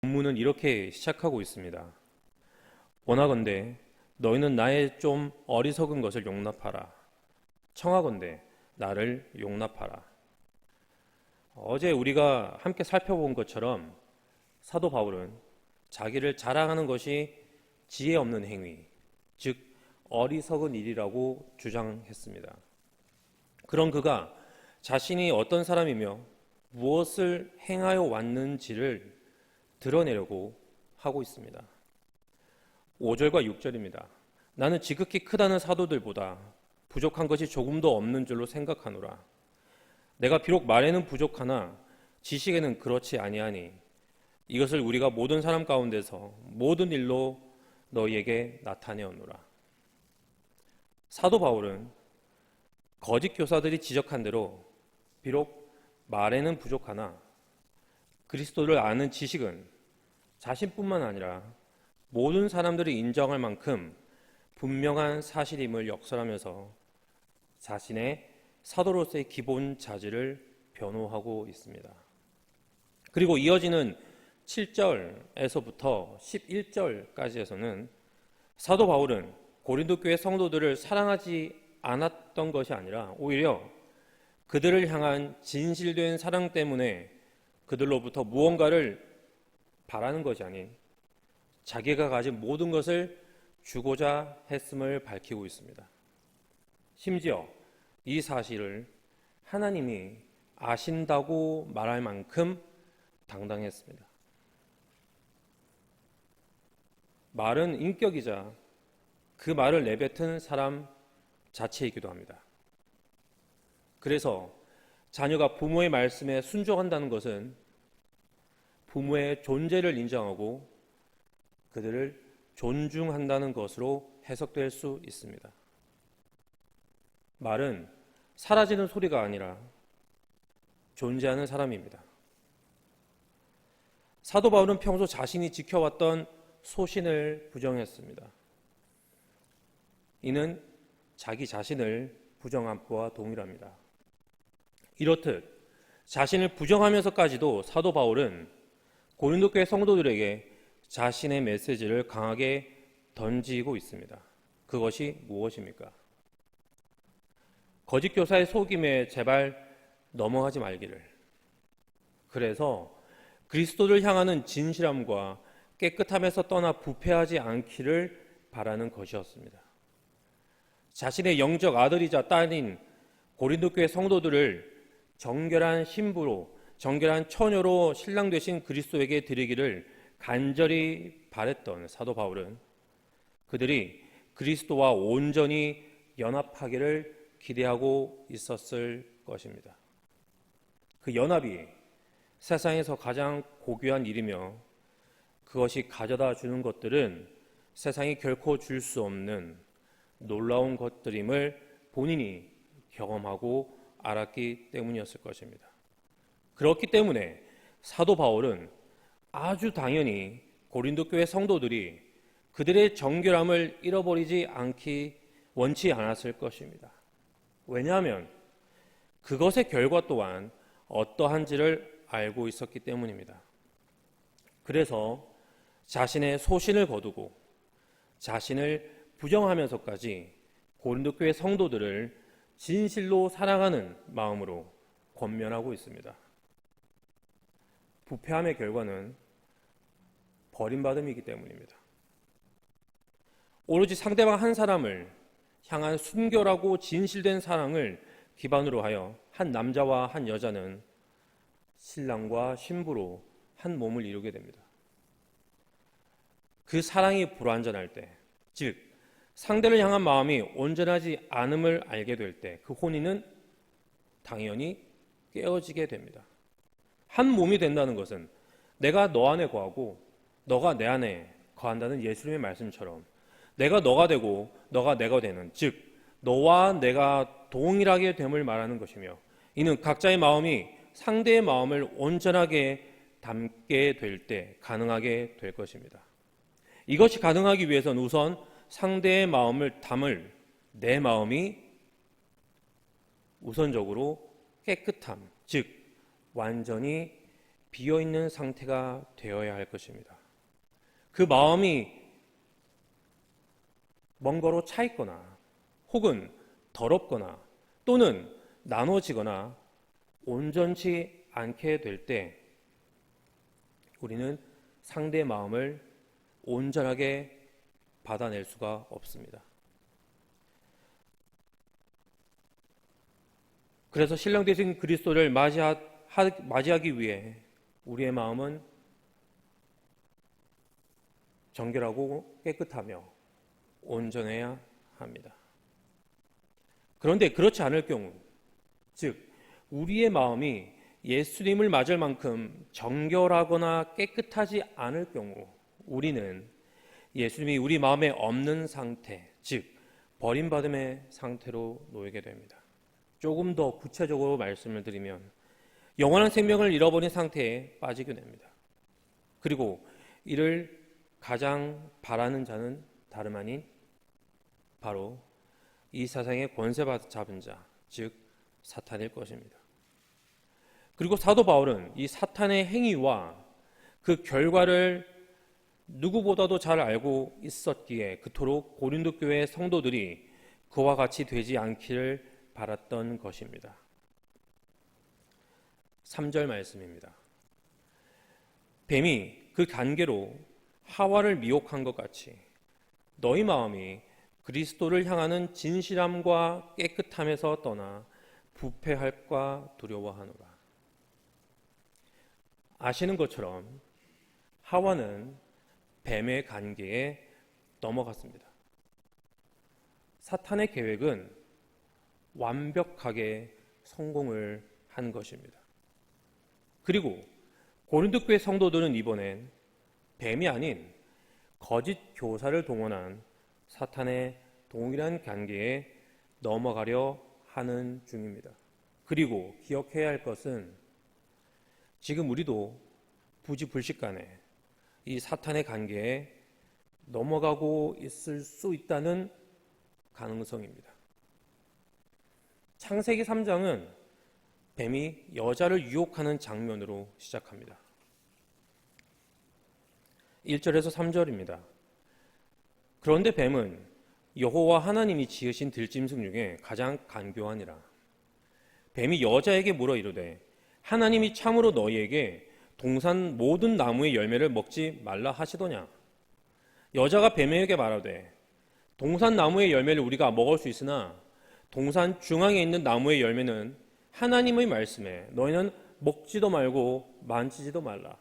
본문은 이렇게 시작하고 있습니다. 원하건대 너희는 나의 좀 어리석은 것을 용납하라. 청하건대 나를 용납하라. 어제 우리가 함께 살펴본 것처럼 사도 바울은 자기를 자랑하는 것이 지혜 없는 행위, 즉 어리석은 일이라고 주장했습니다. 그런 그가 자신이 어떤 사람이며 무엇을 행하여 왔는지를 드러내려고 하고 있습니다. 5절과 6절입니다. 나는 지극히 크다는 사도들보다 부족한 것이 조금도 없는 줄로 생각하노라. 내가 비록 말에는 부족하나 지식에는 그렇지 아니하니 이것을 우리가 모든 사람 가운데서 모든 일로 너희에게 나타내었노라. 사도 바울은 거짓 교사들이 지적한 대로 비록 말에는 부족하나 그리스도를 아는 지식은 자신뿐만 아니라 모든 사람들이 인정할 만큼 분명한 사실임을 역설하면서 자신의 사도로서의 기본 자질을 변호하고 있습니다. 그리고 이어지는 7절에서부터 11절까지에서는 사도 바울은 고린도 교회 성도들을 사랑하지 않았던 것이 아니라 오히려 그들을 향한 진실된 사랑 때문에 그들로부터 무언가를 바라는 것이 아닌 자기가 가진 모든 것을 주고자 했음을 밝히고 있습니다. 심지어 이 사실을 하나님이 아신다고 말할 만큼 당당했습니다. 말은 인격이자 그 말을 내뱉은 사람 자체이기도 합니다. 그래서 자녀가 부모의 말씀에 순종한다는 것은 부모의 존재를 인정하고 그들을 존중한다는 것으로 해석될 수 있습니다. 말은 사라지는 소리가 아니라 존재하는 사람입니다. 사도 바울은 평소 자신이 지켜왔던 소신을 부정했습니다. 이는 자기 자신을 부정한 바와 동일합니다. 이렇듯 자신을 부정하면서까지도 사도 바울은 고린도 교회 성도들에게 자신의 메시지를 강하게 던지고 있습니다. 그것이 무엇입니까? 거짓 교사의 속임에 제발 넘어가지 말기를. 그래서 그리스도를 향하는 진실함과 깨끗함에서 떠나 부패하지 않기를 바라는 것이었습니다. 자신의 영적 아들이자 딸인 고린도 교회 성도들을 정결한 신부로, 정결한 처녀로 신랑 되신 그리스도에게 드리기를 간절히 바랬던 사도 바울은 그들이 그리스도와 온전히 연합하기를 기대하고 있었을 것입니다. 그 연합이 세상에서 가장 고귀한 일이며 그것이 가져다 주는 것들은 세상이 결코 줄 수 없는 놀라운 것들임을 본인이 경험하고 알았기 때문이었을 것입니다. 그렇기 때문에 사도 바울은 아주 당연히 고린도 교회 성도들이 그들의 정결함을 잃어버리지 않기 원치 않았을 것입니다. 왜냐하면 그것의 결과 또한 어떠한지를 알고 있었기 때문입니다. 그래서 자신의 소신을 거두고 자신을 부정하면서까지 고린도 교회 성도들을 진실로 사랑하는 마음으로 권면하고 있습니다. 부패함의 결과는 버림받음이기 때문입니다. 오로지 상대방 한 사람을 향한 순결하고 진실된 사랑을 기반으로 하여 한 남자와 한 여자는 신랑과 신부로 한 몸을 이루게 됩니다. 그 사랑이 불완전할 때, 즉 상대를 향한 마음이 온전하지 않음을 알게 될 때 그 혼인은 당연히 깨어지게 됩니다. 한 몸이 된다는 것은 내가 너 안에 거하고 너가 내 안에 거한다는 예수님의 말씀처럼 내가 너가 되고 너가 내가 되는, 즉 너와 내가 동일하게 됨을 말하는 것이며 이는 각자의 마음이 상대의 마음을 온전하게 담게 될 때 가능하게 될 것입니다. 이것이 가능하기 위해서는 우선 상대의 마음을 담을 내 마음이 우선적으로 깨끗함, 즉 완전히 비어있는 상태가 되어야 할 것입니다. 그 마음이 뭔가로 차 있거나 혹은 더럽거나 또는 나눠지거나 온전치 않게 될 때 우리는 상대의 마음을 온전하게 받아낼 수가 없습니다. 그래서 신랑 되신 그리스도를 맞이하기 위해 우리의 마음은 정결하고 깨끗하며 온전해야 합니다. 그런데 그렇지 않을 경우, 즉 우리의 마음이 예수님을 맞을 만큼 정결하거나 깨끗하지 않을 경우 우리는 예수님이 우리 마음에 없는 상태, 즉 버림받음의 상태로 놓이게 됩니다. 조금 더 구체적으로 말씀을 드리면 영원한 생명을 잃어버린 상태에 빠지게 됩니다. 그리고 이를 가장 바라는 자는 다름 아닌 바로 이 세상의 권세 잡은 자, 즉 사탄일 것입니다. 그리고 사도 바울은 이 사탄의 행위와 그 결과를 누구보다도 잘 알고 있었기에 그토록 고린도 교회 성도들이 그와 같이 되지 않기를 바랐던 것입니다. 3절 말씀입니다. 뱀이 그 간계로 하와를 미혹한 것 같이 너희 마음이 그리스도를 향하는 진실함과 깨끗함에서 떠나 부패할까 두려워하노라. 아시는 것처럼 하와는 뱀의 간계에 넘어갔습니다. 사탄의 계획은 완벽하게 성공을 한 것입니다. 그리고 고린도 교회 성도들은 이번엔 뱀이 아닌 거짓 교사를 동원한 사탄의 동일한 관계에 넘어가려 하는 중입니다. 그리고 기억해야 할 것은 지금 우리도 부지불식간에 이 사탄의 관계에 넘어가고 있을 수 있다는 가능성입니다. 창세기 3장은 뱀이 여자를 유혹하는 장면으로 시작합니다. 1절에서 3절입니다. 그런데 뱀은 여호와 하나님이 지으신 들짐승 중에 가장 간교하니라. 뱀이 여자에게 물어 이르되 하나님이 참으로 너희에게 동산 모든 나무의 열매를 먹지 말라 하시더냐. 여자가 뱀에게 말하되 동산 나무의 열매를 우리가 먹을 수 있으나 동산 중앙에 있는 나무의 열매는 하나님의 말씀에 너희는 먹지도 말고 만지지도 말라.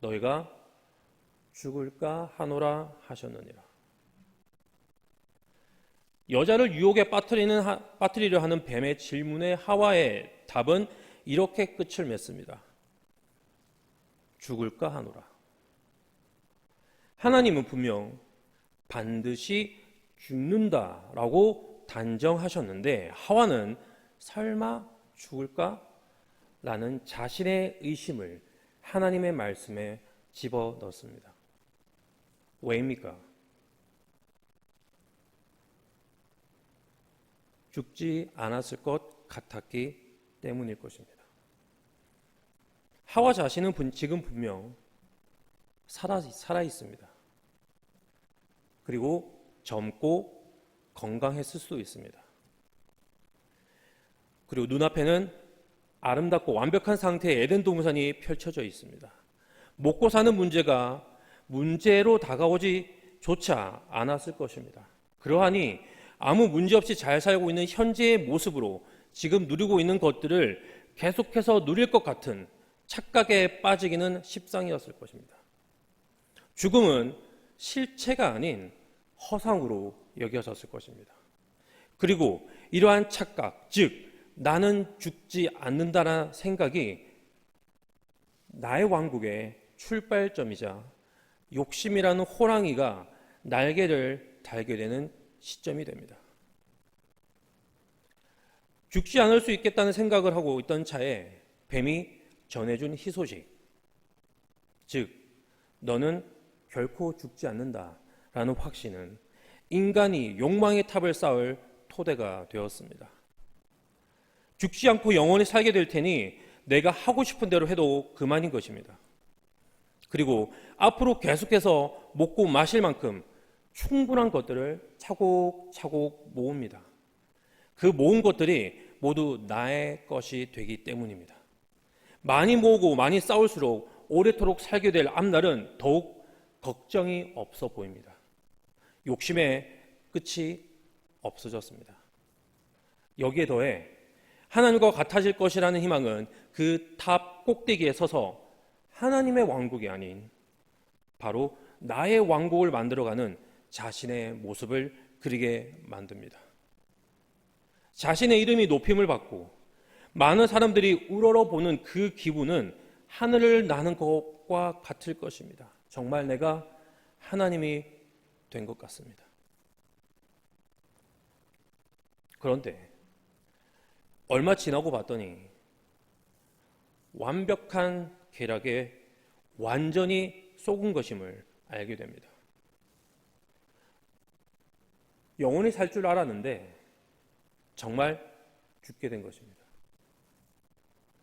너희가 죽을까 하노라 하셨느니라. 여자를 유혹에 빠뜨리려 하는 뱀의 질문에 하와의 답은 이렇게 끝을 맺습니다. 죽을까 하노라. 하나님은 분명 반드시 죽는다라고 단정하셨는데 하와는 설마 죽을까? 라는 자신의 의심을 하나님의 말씀에 집어넣습니다. 왜입니까? 죽지 않았을 것 같았기 때문일 것입니다. 하와 자신은 지금 분명 살아 있습니다. 그리고 젊고 건강했을 수도 있습니다. 그리고 눈앞에는 아름답고 완벽한 상태의 에덴 동산이 펼쳐져 있습니다. 먹고 사는 문제가 문제로 다가오지조차 않았을 것입니다. 그러하니 아무 문제 없이 잘 살고 있는 현재의 모습으로 지금 누리고 있는 것들을 계속해서 누릴 것 같은 착각에 빠지기는 십상이었을 것입니다. 죽음은 실체가 아닌 허상으로 여겨졌을 것입니다. 그리고 이러한 착각, 즉 나는 죽지 않는다는 생각이 나의 왕국의 출발점이자 욕심이라는 호랑이가 날개를 달게 되는 시점이 됩니다. 죽지 않을 수 있겠다는 생각을 하고 있던 차에 뱀이 전해준 희소식, 즉 너는 결코 죽지 않는다라는 확신은 인간이 욕망의 탑을 쌓을 토대가 되었습니다. 죽지 않고 영원히 살게 될 테니 내가 하고 싶은 대로 해도 그만인 것입니다. 그리고 앞으로 계속해서 먹고 마실 만큼 충분한 것들을 차곡차곡 모읍니다. 그 모은 것들이 모두 나의 것이 되기 때문입니다. 많이 모으고 많이 쌓을수록 오래도록 살게 될 앞날은 더욱 걱정이 없어 보입니다. 욕심의 끝이 없어졌습니다. 여기에 더해 하나님과 같아질 것이라는 희망은 그 탑 꼭대기에 서서 하나님의 왕국이 아닌 바로 나의 왕국을 만들어가는 자신의 모습을 그리게 만듭니다. 자신의 이름이 높임을 받고 많은 사람들이 우러러보는 그 기분은 하늘을 나는 것과 같을 것입니다. 정말 내가 하나님이 된 것 같습니다. 그런데 얼마 지나고 봤더니 완벽한 계략에 완전히 속은 것임을 알게 됩니다. 영원히 살 줄 알았는데 정말 죽게 된 것입니다.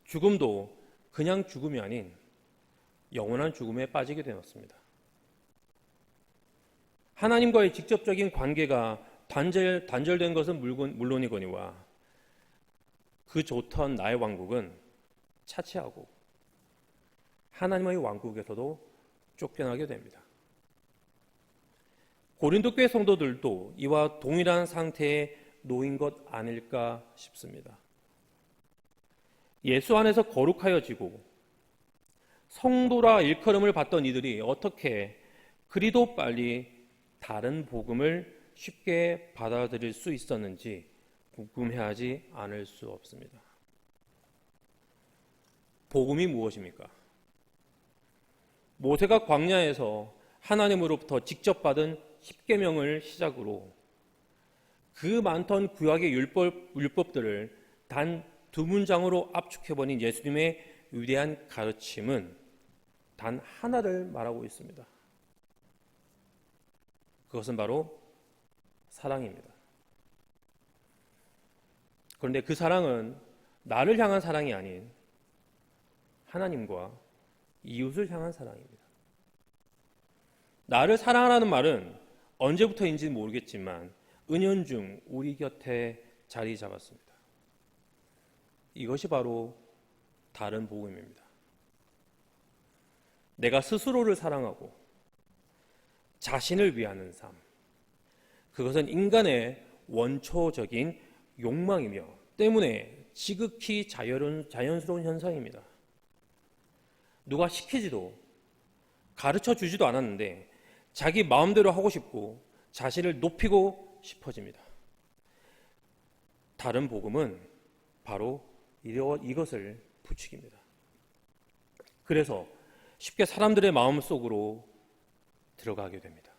죽음도 그냥 죽음이 아닌 영원한 죽음에 빠지게 되었습니다. 하나님과의 직접적인 관계가 단절된 것은 물론이거니와 그 좋던 나의 왕국은 차치하고 하나님의 왕국에서도 쫓겨나게 됩니다. 고린도 교회 성도들도 이와 동일한 상태에 놓인 것 아닐까 싶습니다. 예수 안에서 거룩하여지고 성도라 일컬음을 받던 이들이 어떻게 그리도 빨리 다른 복음을 쉽게 받아들일 수 있었는지 궁금해하지 않을 수 없습니다. 복음이 무엇입니까? 모세가 광야에서 하나님으로부터 직접 받은 십계명을 시작으로 그 많던 구약의 율법들을 단 두 문장으로 압축해버린 예수님의 위대한 가르침은 단 하나를 말하고 있습니다. 그것은 바로 사랑입니다. 그런데 그 사랑은 나를 향한 사랑이 아닌 하나님과 이웃을 향한 사랑입니다. 나를 사랑하라는 말은 언제부터인지 모르겠지만 은연중 우리 곁에 자리 잡았습니다. 이것이 바로 다른 복음입니다. 내가 스스로를 사랑하고 자신을 위하는 삶, 그것은 인간의 원초적인 욕망이며 때문에 지극히 자연스러운 현상입니다. 누가 시키지도 가르쳐 주지도 않았는데 자기 마음대로 하고 싶고 자신을 높이고 싶어집니다. 다른 복음은 바로 이것을 부추깁니다. 그래서 쉽게 사람들의 마음 속으로 들어가게 됩니다.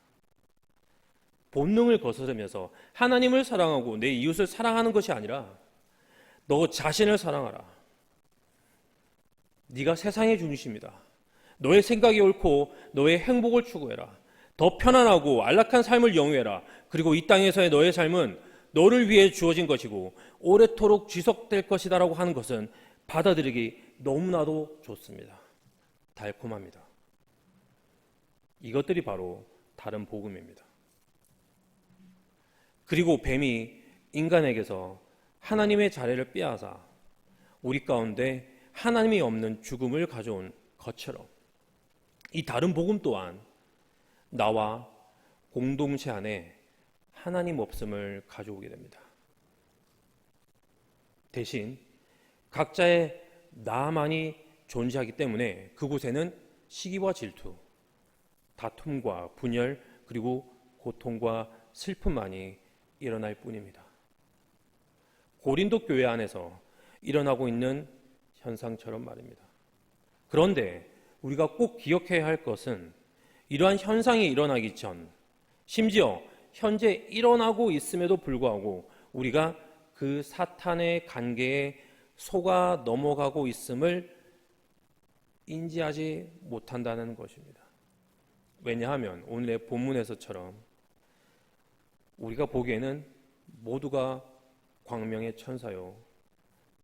본능을 거스르면서 하나님을 사랑하고 내 이웃을 사랑하는 것이 아니라 너 자신을 사랑하라. 네가 세상의 중심이다. 너의 생각이 옳고 너의 행복을 추구해라. 더 편안하고 안락한 삶을 영위해라. 그리고 이 땅에서의 너의 삶은 너를 위해 주어진 것이고 오래도록 지속될 것이다라고 하는 것은 받아들이기 너무나도 좋습니다. 달콤합니다. 이것들이 바로 다른 복음입니다. 그리고 뱀이 인간에게서 하나님의 자리를 빼앗아 우리 가운데 하나님이 없는 죽음을 가져온 것처럼 이 다른 복음 또한 나와 공동체 안에 하나님 없음을 가져오게 됩니다. 대신 각자의 나만이 존재하기 때문에 그곳에는 시기와 질투, 다툼과 분열, 그리고 고통과 슬픔만이 일어날 뿐입니다. 고린도 교회 안에서 일어나고 있는 현상처럼 말입니다. 그런데 우리가 꼭 기억해야 할 것은 이러한 현상이 일어나기 전, 심지어 현재 일어나고 있음에도 불구하고 우리가 그 사탄의 관계에 속아 넘어가고 있음을 인지하지 못한다는 것입니다. 왜냐하면 오늘의 본문에서처럼 우리가 보기에는 모두가 광명의 천사요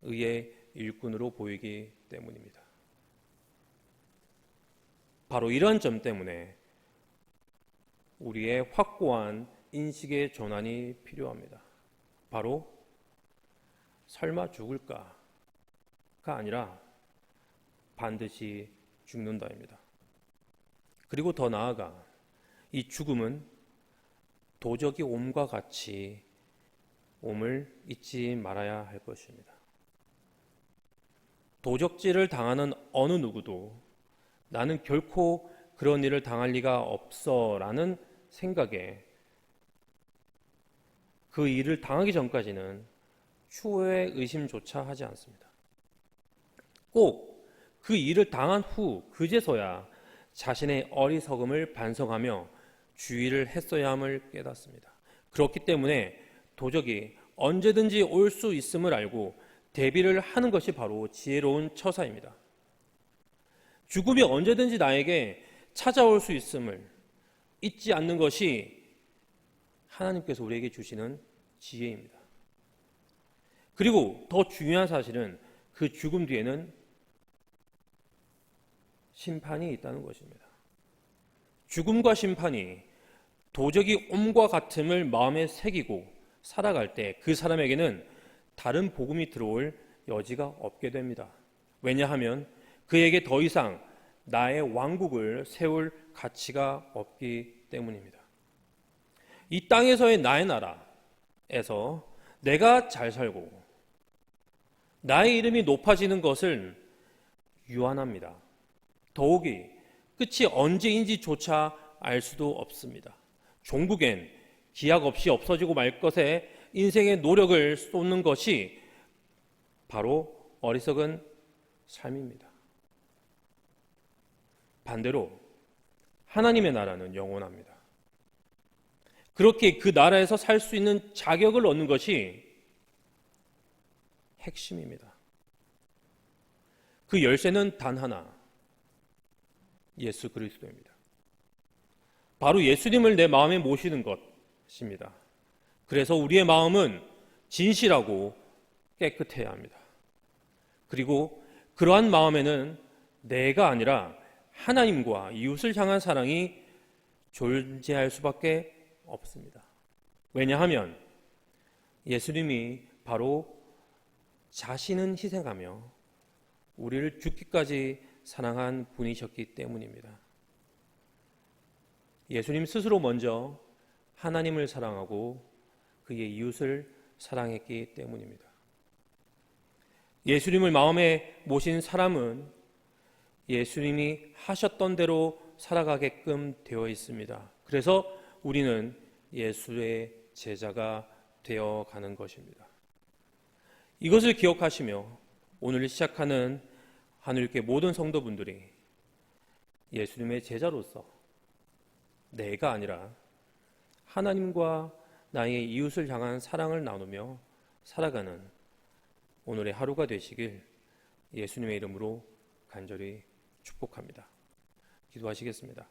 의의 일꾼으로 보이기 때문입니다. 바로 이런 점 때문에 우리의 확고한 인식의 전환이 필요합니다. 바로 설마 죽을까가 아니라 반드시 죽는다입니다. 그리고 더 나아가 이 죽음은 도적이 옴과 같이 옴을 잊지 말아야 할 것입니다. 도적질을 당하는 어느 누구도 나는 결코 그런 일을 당할 리가 없어라는 생각에 그 일을 당하기 전까지는 추후의 의심조차 하지 않습니다. 꼭 그 일을 당한 후 그제서야 자신의 어리석음을 반성하며 주의를 했어야 함을 깨닫습니다. 그렇기 때문에 도적이 언제든지 올 수 있음을 알고 대비를 하는 것이 바로 지혜로운 처사입니다. 죽음이 언제든지 나에게 찾아올 수 있음을 잊지 않는 것이 하나님께서 우리에게 주시는 지혜입니다. 그리고 더 중요한 사실은 그 죽음 뒤에는 심판이 있다는 것입니다. 죽음과 심판이 도적이 옴과 같음을 마음에 새기고 살아갈 때 그 사람에게는 다른 복음이 들어올 여지가 없게 됩니다. 왜냐하면 그에게 더 이상 나의 왕국을 세울 가치가 없기 때문입니다. 이 땅에서의 나의 나라에서 내가 잘 살고 나의 이름이 높아지는 것을 유한합니다. 더욱이 끝이 언제인지조차 알 수도 없습니다. 종국엔 기약 없이 없어지고 말 것에 인생의 노력을 쏟는 것이 바로 어리석은 삶입니다. 반대로 하나님의 나라는 영원합니다. 그렇게 그 나라에서 살 수 있는 자격을 얻는 것이 핵심입니다. 그 열쇠는 단 하나, 예수 그리스도입니다. 바로 예수님을 내 마음에 모시는 것입니다. 그래서 우리의 마음은 진실하고 깨끗해야 합니다. 그리고 그러한 마음에는 내가 아니라 하나님과 이웃을 향한 사랑이 존재할 수밖에 없습니다. 왜냐하면 예수님이 바로 자신은 희생하며 우리를 죽기까지 사랑한 분이셨기 때문입니다. 예수님 스스로 먼저 하나님을 사랑하고 그의 이웃을 사랑했기 때문입니다. 예수님을 마음에 모신 사람은 예수님이 하셨던 대로 살아가게끔 되어 있습니다. 그래서 우리는 예수의 제자가 되어가는 것입니다. 이것을 기억하시며 오늘 시작하는 하늘교회 모든 성도분들이 예수님의 제자로서 내가 아니라 하나님과 나의 이웃을 향한 사랑을 나누며 살아가는 오늘의 하루가 되시길 예수님의 이름으로 간절히 축복합니다. 기도하시겠습니다.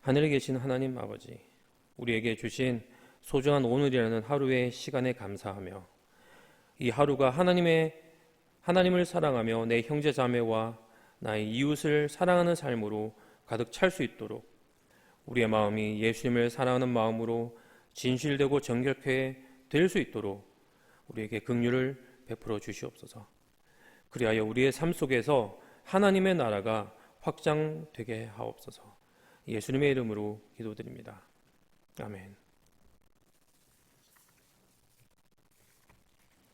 하늘에 계신 하나님 아버지, 우리에게 주신 소중한 오늘이라는 하루의 시간에 감사하며 이 하루가 하나님을 사랑하며 내 형제 자매와 나의 이웃을 사랑하는 삶으로 가득 찰 수 있도록 우리의 마음이 예수님을 사랑하는 마음으로 진실되고 정결케 될 수 있도록 우리에게 긍휼을 베풀어 주시옵소서. 그리하여 우리의 삶 속에서 하나님의 나라가 확장되게 하옵소서. 예수님의 이름으로 기도드립니다. 아멘.